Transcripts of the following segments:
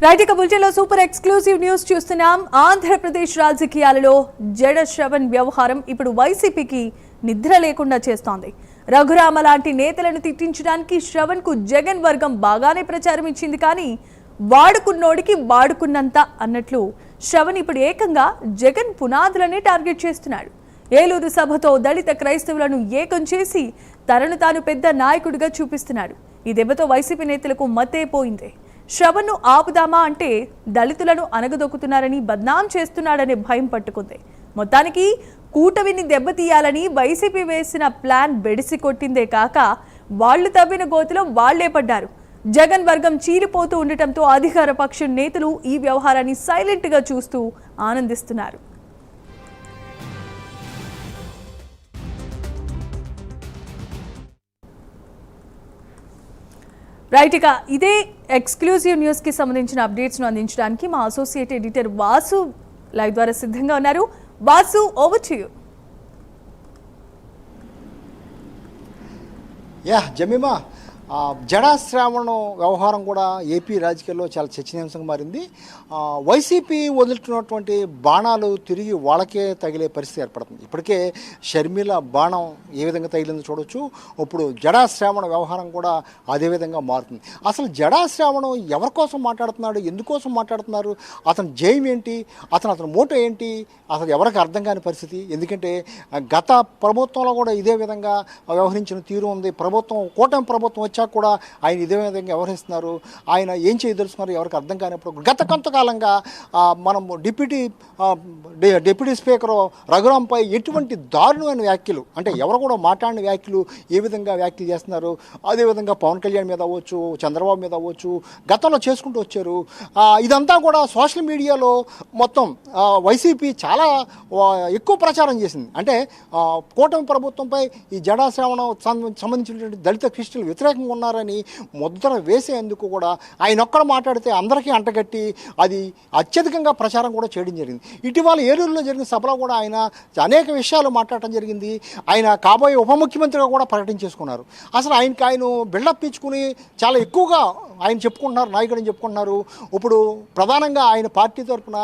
Right ఇక బులెటిన్లో super exclusive news చూస్తున్నాం. ఆంధ్రప్రదేశ్ రాజకీయాలలో జడ శ్రవణ్ వ్యవహారం ఇప్పుడు వైసీపీకి నిద్ర లేకుండా చేస్తోంది. రఘురామ లాంటి నేతలను తిట్టించడానికి శ్రవణ్ కు జగన్ వర్గం బాగానే ప్రచారం ఇచ్చింది. కానీ వాడుకున్నోడికి వాడుకున్నంత అన్నట్లు శ్రవణ్ ఇప్పుడు ఏకంగా జగన్ పునాదులనే టార్గెట్ చేస్తున్నాడు. ఏలూరు సభతో దళిత క్రైస్తవులను ఏకం చేసి తనను తాను పెద్ద నాయకుడిగా చూపిస్తున్నాడు. ఈ దెబ్బతో వైసీపీ నేతలకు మత్తేపోయింది. శ్రవణ్ను ఆపుదామా అంటే దళితులను అనగదొక్కుతున్నారని, బద్నాం చేస్తున్నాడనే భయం పట్టుకుంది. మొత్తానికి కూటమిని దెబ్బతీయాలని వైసీపీ వేసిన ప్లాన్ బెడిసి కొట్టిందే కాక వాళ్లు తవ్విన గోతిలో వాళ్లే పడ్డారు. జగన్ వర్గం చీలిపోతూ ఉండటంతో అధికార పక్షం నేతలు ఈ వ్యవహారాన్ని సైలెంట్ గా చూస్తూ ఆనందిస్తున్నారు. రైట్ ఇక ఇదే ఎక్స్క్లూజివ్ న్యూస్ కి సంబంధించిన అప్డేట్స్ ను అందించడానికి మా అసోసియేట్ ఎడిటర్ వాసు లైవ్ ద్వారా సిద్ధంగా ఉన్నారు. Vasu, over to you. Jemima, జడా శ్రావణం వ్యవహారం కూడా ఏపీ రాజకీయాల్లో చాలా చర్చనీయాంశంగా మారింది. వైసీపీ వదులుతున్నటువంటి బాణాలు తిరిగి వాళ్ళకే తగిలే పరిస్థితి ఏర్పడుతుంది. ఇప్పటికే షర్మిల బాణం ఏ విధంగా తగిలిందో చూడవచ్చు. ఇప్పుడు జడా శ్రావణ వ్యవహారం కూడా అదేవిధంగా మారుతుంది. అసలు జడా శ్రావణం ఎవరి కోసం మాట్లాడుతున్నాడు, ఎందుకోసం మాట్లాడుతున్నారు, అతని జయం ఏంటి, అతని మోటో ఏంటి, అసలు ఎవరికి అర్థం కాని పరిస్థితి. ఎందుకంటే గత ప్రభుత్వంలో కూడా ఇదే విధంగా వ్యవహరించిన తీరు ఉంది. కూటమి ప్రభుత్వం వచ్చాక కూడా ఆయన ఇదే విధంగా వ్యవహరిస్తున్నారు. ఆయన ఏం చేయదలుచుకున్నారు ఎవరికి అర్థం కానప్పుడు గత కొంతకాలంగా మనం డిప్యూటీ స్పీకర్ రఘురాంపై ఎటువంటి దారుణమైన వ్యాఖ్యలు, అంటే ఎవరు కూడా మాట్లాడిన వ్యాఖ్యలు ఏ విధంగా వ్యాఖ్యలు చేస్తున్నారు, అదేవిధంగా పవన్ కళ్యాణ్ మీద అవ్వచ్చు, చంద్రబాబు మీద అవ్వచ్చు, గతంలో చేసుకుంటూ వచ్చారు. ఇదంతా కూడా సోషల్ మీడియాలో మొత్తం వైసీపీ చాలా ఎక్కువ ప్రచారం చేసింది. అంటే కూటమి ప్రభుత్వంపై ఈ జడా శ్రావణం సంబంధించినటువంటి దళిత క్రిస్టియన్లు వ్యతిరేకంగా ఉన్నారని ముద్ర వేసేందుకు కూడా ఆయన ఒక్కడ మాట్లాడితే అందరికీ అంటగట్టి అది అత్యధికంగా ప్రచారం కూడా చేయడం జరిగింది. ఇటీవల ఏలూరులో జరిగిన సభలో కూడా ఆయన అనేక విషయాలు మాట్లాడటం జరిగింది. ఆయన కాబోయే ఉప ముఖ్యమంత్రిగా కూడా ప్రకటించేసుకున్నారు. అసలు ఆయన బిల్డప్ ఇచ్చుకుని చాలా ఎక్కువగా ఆయన చెప్పుకుంటున్నారు, నాయకుడిని చెప్పుకుంటున్నారు. ఇప్పుడు ప్రధానంగా ఆయన పార్టీ తరఫున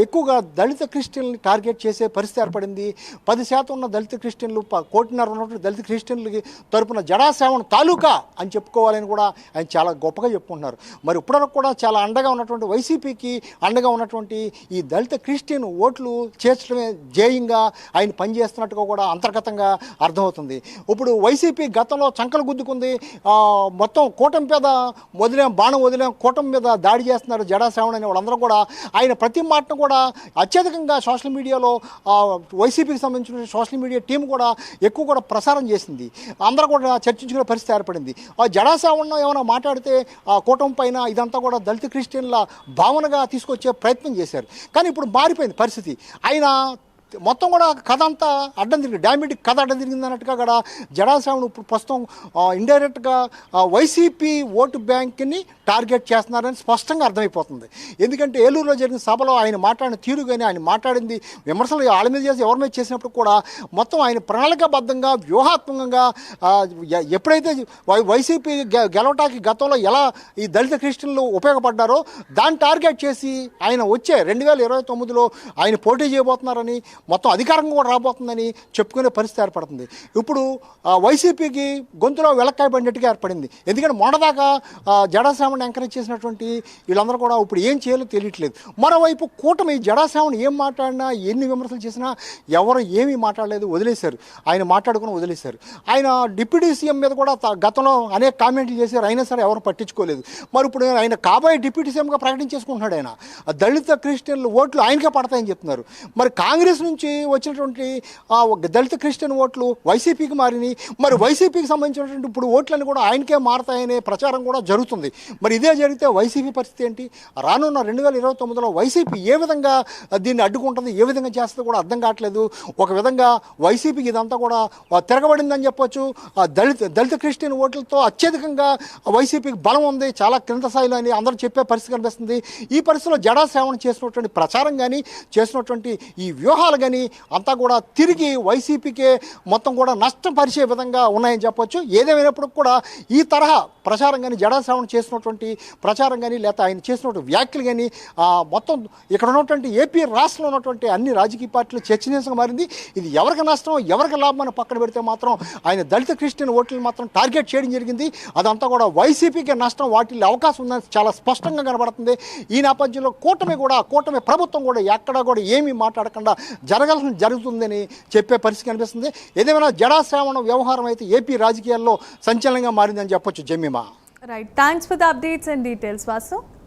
ఎక్కువగా దళిత క్రిస్టియన్లు టార్గెట్ చేసే పరిస్థితి ఏర్పడింది. 10% ఉన్న దళిత క్రిస్టియన్లు, 1.5 ఉన్నటువంటి దళిత క్రిస్టియన్లకి తరఫున జడా శ్రావణ్ తాలూకా అని చెప్పుకోవాలని కూడా ఆయన చాలా గొప్పగా చెప్పుకుంటున్నారు. మరి ఇప్పటివరకు కూడా చాలా అండగా ఉన్నటువంటి వైసీపీకి అండగా ఉన్నటువంటి ఈ దళిత క్రిస్టియన్ ఓట్లు చేర్చడమే ధ్యేయంగా ఆయన పనిచేస్తున్నట్టుగా కూడా అంతర్గతంగా అర్థమవుతుంది. ఇప్పుడు వైసీపీ గతంలో చంకలు గుద్దుకుంది, మొత్తం కూటమి మీద బాణం వదిలేం, కూటమి మీద దాడి చేస్తున్నారు జడా శ్రావణ్ అనే వాళ్ళందరూ కూడా ఆయన ప్రతి మాటను కూడా అత్యధికంగా సోషల్ మీడియాలో వైసీపీకి సంబంధించిన సోషల్ మీడియా టీం కూడా ఎక్కువ కూడా ప్రసారం చేసింది. అందరూ కూడా చర్చించుకునే పరిస్థితి ఏర్పడింది. జడా శ్రావణ్ ఏమైనా మాట్లాడితే కూటమి పైన ఇదంతా కూడా దళిత క్రిస్టియన్ల భావనగా తీసుకొచ్చే ప్రయత్నం చేశారు. కానీ ఇప్పుడు మారిపోయింది పరిస్థితి. ఆయన మొత్తం కూడా కథ అంతా అడ్డం తిరిగింది, డామిటిక్ కథ అడ్డం తిరిగింది అన్నట్టుగా కూడా జడా శ్రావణ్ ఇప్పుడు ప్రస్తుతం ఇండైరెక్ట్గా వైసీపీ ఓటు బ్యాంక్ని టార్గెట్ చేస్తున్నారని స్పష్టంగా అర్థమైపోతుంది. ఎందుకంటే ఏలూరులో జరిగిన సభలో ఆయన మాట్లాడిన తీరు కానీ, ఆయన మాట్లాడింది విమర్శలు వాళ్ళ మీద చేసి ఎవరి మీద చేసినప్పుడు కూడా మొత్తం ఆయన ప్రణాళికాబద్ధంగా వ్యూహాత్మకంగా ఎప్పుడైతే వైసీపీ గెలవటానికి గతంలో ఎలా ఈ దళిత క్రిస్టియన్లు ఉపయోగపడ్డారో దాన్ని టార్గెట్ చేసి ఆయన వచ్చే 2029లో ఆయన పోటీ చేయబోతున్నారని, మొత్తం అధికారంగా కూడా రాబోతుందని చెప్పుకునే పరిస్థితి ఏర్పడుతుంది. ఇప్పుడు వైసీపీకి గొంతులో వెలక్కాయ పడినట్టుగా ఏర్పడింది. ఎందుకంటే మొన్నదాకా జడా శ్రావణ్ ఎంకరేజ్ చేసినటువంటి వీళ్ళందరూ కూడా ఇప్పుడు ఏం చేయాలో తెలియట్లేదు. మరోవైపు కూటమి జడా శ్రావణ్ ఏం మాట్లాడినా, ఎన్ని విమర్శలు చేసినా ఎవరు ఏమీ మాట్లాడలేదు, వదిలేశారు. ఆయన మాట్లాడుకుని వదిలేశారు. ఆయన డిప్యూటీ సీఎం మీద కూడా గతంలో అనేక కామెంట్లు చేశారు, అయినా సరే ఎవరు పట్టించుకోలేదు. మరి ఇప్పుడు ఆయన కాబోయే డిప్యూటీ సీఎంగా ప్రకటించేసుకుంటున్నాడు. ఆయన దళిత క్రిస్టియన్లు ఓట్లు ఆయనకే పడతాయని చెప్తున్నారు. మరి కాంగ్రెస్ నుంచి వచ్చినటువంటి దళిత క్రిస్టియన్ ఓట్లు వైసీపీకి మారినాయి. మరి వైసీపీకి సంబంధించినటువంటి ఇప్పుడు ఓట్లన్నీ కూడా ఆయనకే మారతాయనే ప్రచారం కూడా జరుగుతుంది. మరి ఇదే జరిగితే వైసీపీ పరిస్థితి ఏంటి, రానున్న 2029లో వైసీపీ ఏ విధంగా దీన్ని అడ్డుకుంటుంది, ఏ విధంగా చేస్తుందో కూడా అర్థం కావట్లేదు. ఒక విధంగా వైసీపీకి ఇదంతా కూడా తిరగబడిందని చెప్పొచ్చు. దళిత క్రిస్టియన్ ఓట్లతో అత్యధికంగా వైసీపీకి బలం ఉంది, చాలా క్రింద స్థాయిలో అని అందరూ చెప్పే పరిస్థితి కనిపిస్తుంది. ఈ పరిస్థితిలో జడా శ్రావణ్ చేసినటువంటి ప్రచారం కానీ, చేసినటువంటి ఈ వ్యూహాలు ఫలితాలు కానీ అంతా కూడా తిరిగి వైసీపీకే మొత్తం కూడా నష్టపరిచే విధంగా ఉన్నాయని చెప్పొచ్చు. ఏదేమైనప్పుడు కూడా ఈ తరహా ప్రచారం కానీ జడా శ్రావణ్ చేసినటువంటి ప్రచారం కానీ లేకపోతే ఆయన చేసినటువంటి వ్యాఖ్యలు కానీ మొత్తం ఇక్కడ ఉన్నటువంటి ఏపీ రాష్ట్రంలో ఉన్నటువంటి అన్ని రాజకీయ పార్టీలు చర్చనీయాంశంగా మారింది. ఇది ఎవరికి నష్టం ఎవరికి లాభం అని పక్కన పెడితే మాత్రం ఆయన దళిత క్రిస్టియన్ ఓట్లను మాత్రం టార్గెట్ చేయడం జరిగింది. అదంతా కూడా వైసీపీకి నష్టం వాటిల్లో అవకాశం ఉందని చాలా స్పష్టంగా కనబడుతుంది. ఈ నేపథ్యంలో కూటమి ప్రభుత్వం కూడా ఎక్కడా కూడా ఏమీ మాట్లాడకుండా జరగాల్సింది జరుగుతుందని చెప్పే పరిస్థితి కనిపిస్తుంది. ఏదేమైనా జడా శ్రావణ వ్యవహారం అయితే ఏపీ రాజకీయాల్లో సంచలనంగా మారిందని చెప్పొచ్చు. Jemimah. Right, thanks for the updates and details Vasu.